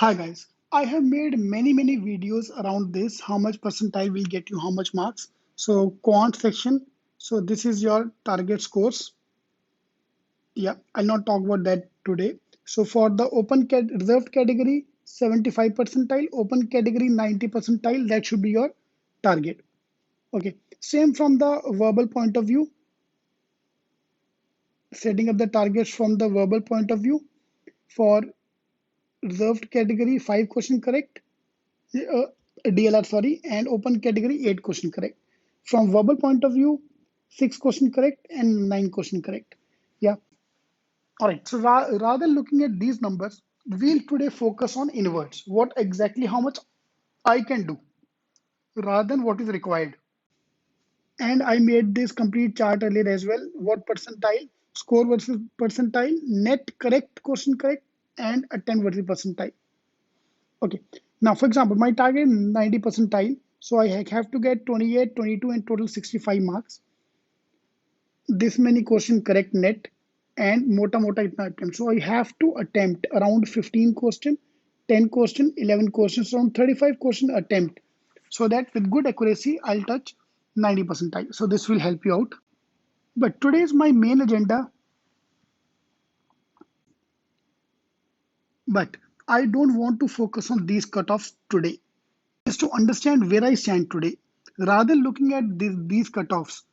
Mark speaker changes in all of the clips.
Speaker 1: Hi guys, I have made many videos around this, how much percentile will get you how much marks. So quant section, so this is your target scores. Yeah, I'll not talk about that today. So for the reserved category, 75 percentile, open category 90 percentile, that should be your target. Okay, same from the verbal point of view, setting up the targets from the verbal point of view. For reserved category, 5 question correct, uh, DLR, sorry, and open category 8 question correct. From verbal point of view, 6 question correct and 9 question correct. Yeah. All right. So rather than looking at these numbers, we'll today focus on inwards. What exactly, how much I can do, rather than what is required. And I made this complete chart earlier as well. What percentile, score versus percentile, net correct question correct, and attempt versus percentile. Okay. Now, for example, my target 90 percentile. So I have to get 28, 22, and total 65 marks. This many question correct net and mota mota itna attempt. So I have to attempt around 15 question, 10 question, 11 questions, around 35 question attempt. So that with good accuracy, I'll touch 90 percentile. So this will help you out. But today's my main agenda. But I don't want to focus on these cutoffs today. Is to understand where I stand today. Rather than looking at these cutoffs,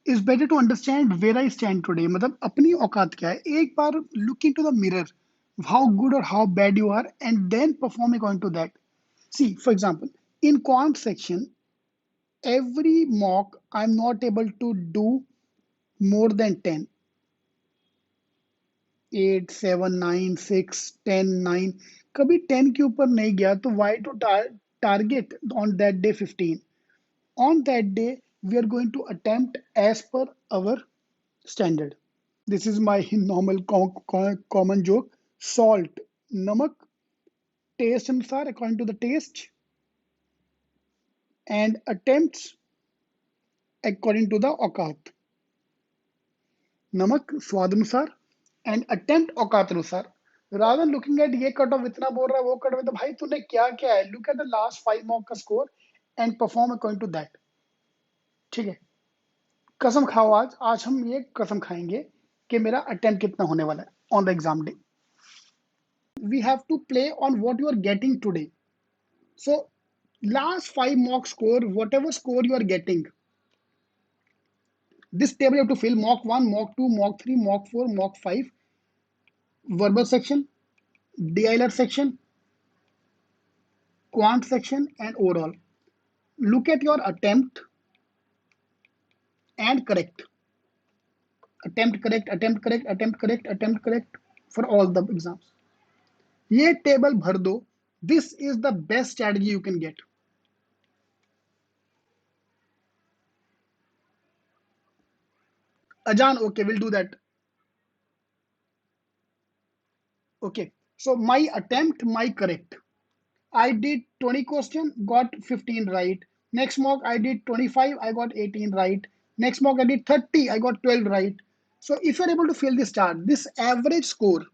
Speaker 1: it's better to understand where I stand today. मतलब अपनी औकात क्या है? एक बार look into the mirror, how good or how bad you are, and then perform according to that. See, for example, in quant section, every mock I'm not able to do more than 10, 8, 7, 9, 6, 10, 9. कभी 10 के ऊपर नहीं गया तो why to target on that day 15? On that day, we are going to attempt as per our standard. This is my normal common joke. Salt, namak, taste anusar according to the taste, and attempts according to the औकात. नमक स्वाद अनुसार and attempt औकात अनुसार. Rather than looking at ये cut off इतना बोल रहा है वो कट ऑफ, तो भाई तूने क्या क्या है, look at the last 5 mock का score and perform according to that. ठीक है, कसम खाओ, आज आज हम ये कसम खाएंगे कि मेरा अटेम्प्ट कितना होने वाला है on the exam day. We have to play on what you are getting today. So last 5 mock score, whatever score you are getting, this table you have to fill mock 1, mock 2, mock 3, mock 4, mock 5, verbal section, DILR section, quant section, and overall. Look at your attempt and correct. Attempt correct, attempt correct, attempt correct, attempt correct for all the exams. ये table भर दो. This is the best strategy you can get. Ajan, okay, we'll do that. Okay, so my attempt, my correct. I did 20 question, got 15 right. Next mock I did 25, I got 18 right. Next mock I did 30, I got 12 right. So if you're able to fill this chart, this average score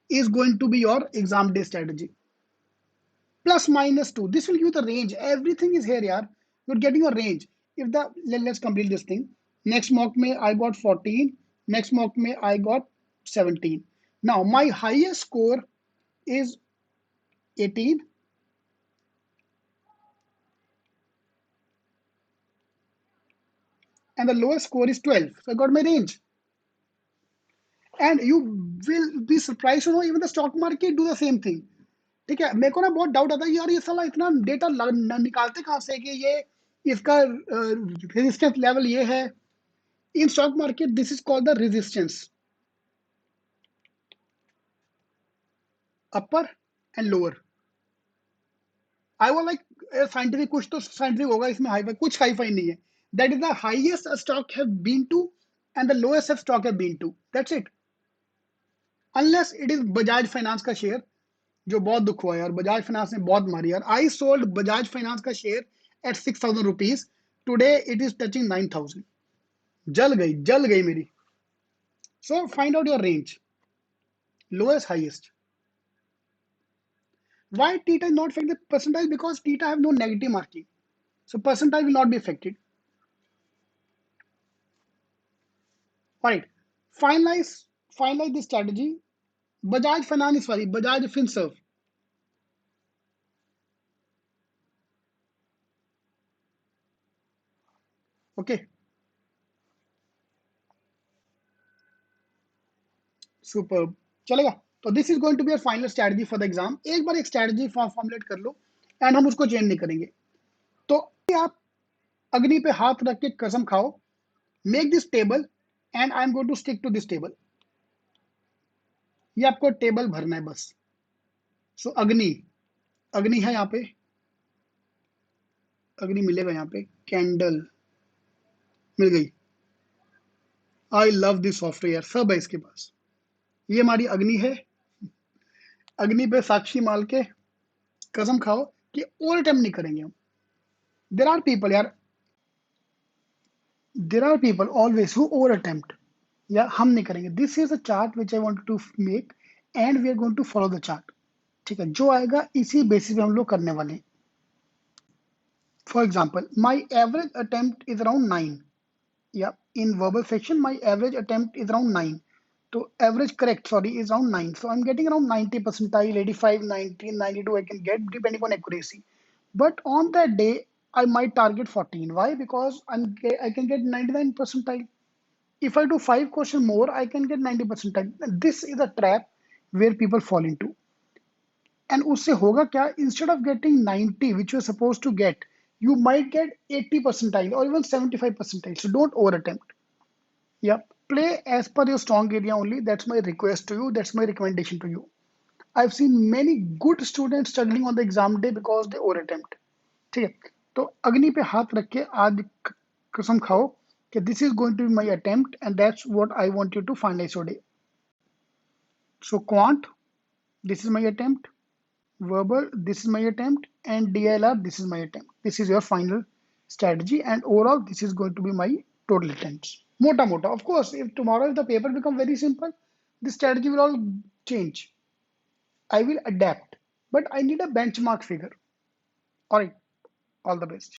Speaker 1: is going to be your exam day strategy. Plus minus 2. This will give you the range. Everything is here, yaar. You're getting a range. If the let's complete this thing. Next mock may I got 14. Next mock may I got 17. Now my highest score is 18. And the lowest score is 12. So I got my range. And you will be surprised to know even the stock market do the same thing. ठीक है, मेरे को ना बहुत doubt आता है यार, ये साला इतना डेटा निकालते कहाँ से कि ये इसका रेजिस्टेंस लेवल ये है. In stock market, this is called the resistance, upper and lower. I was like scientific, कुछ तो scientific होगा इसमें, हाई फाई कुछ हाई फाई नहीं है. That is the highest a stock have been to and the lowest a stock have been to. That's it. Unless it is Bajaj Finance का share, जो बहुत दुख हुआ यार, बजाज फाइनेंस ने बहुत मारी यार. आई सोल्ड बजाज फाइनेंस का share eight 6,000 rupees. Today it is touching 9,000. जल गई मेरी. So find out your range, lowest highest. Why theta is not affect the percentile? Because theta have no negative marking. So percentile will not be affected. Right. Finalize, finalize the strategy. Bajaj Finance, sorry, Bajaj FinServ. Okay, superb. चलेगा. तो this is going to be your final strategy for the exam. एक बार एक strategy formulate कर लो and हम उसको change नहीं करेंगे. तो आप अग्नि पे हाथ रख के कसम खाओ, make this table and I am going to stick to this table. ये आपको टेबल भरना है बस. सो अग्नि, अग्नि है यहाँ पे, अग्नि मिलेगा यहाँ पे, कैंडल मिल गई. आई लव दिस सॉफ्टवेयर, सब है इसके पास. ये हमारी अग्नि है. अग्नि पे साक्षी माल के कसम खाओ कि ओवर अटेम्प्ट नहीं करेंगे हम. देर आर पीपल यार, there are people always who over attempt. या हम नहीं करेंगे. This is a chart which I want to make and we are going to follow the chart. ठीक है, जो आएगा इसी बेसिस पे हम लोग करने वाले हैं. For example my average attempt is around 9. या in verbal section my average attempt is around 9. तो average correct, sorry, is around 9. So I'm getting around 90 percentile, 85, 90, 92 I can get depending on accuracy. But on that day, I might target 14. Why? Because I can get 99 percentile. If I do 5 questions more, I can get 90 percentile. This is a trap where people fall into. And उससे होगा क्या? Instead of getting 90, which you're supposed to get, you might get 80 percentile or even 75 percentile. So don't over attempt. Yeah, play as per your strong area only. That's my request to you. That's my recommendation to you. I've seen many good students struggling on the exam day because they over attempt. ठीक है, तो अग्नि पे हाथ रख के आज कसम खाओ कि this is going to be my attempt and that's what I want you to finalize your day. So quant, this is my attempt. Verbal, this is my attempt. And DLR, this is my attempt. This is your final strategy and overall this is going to be my total attempts. Mota mota. Of course, if tomorrow if the paper become very simple, the strategy will all change. I will adapt, but I need a benchmark figure. All right, all the best.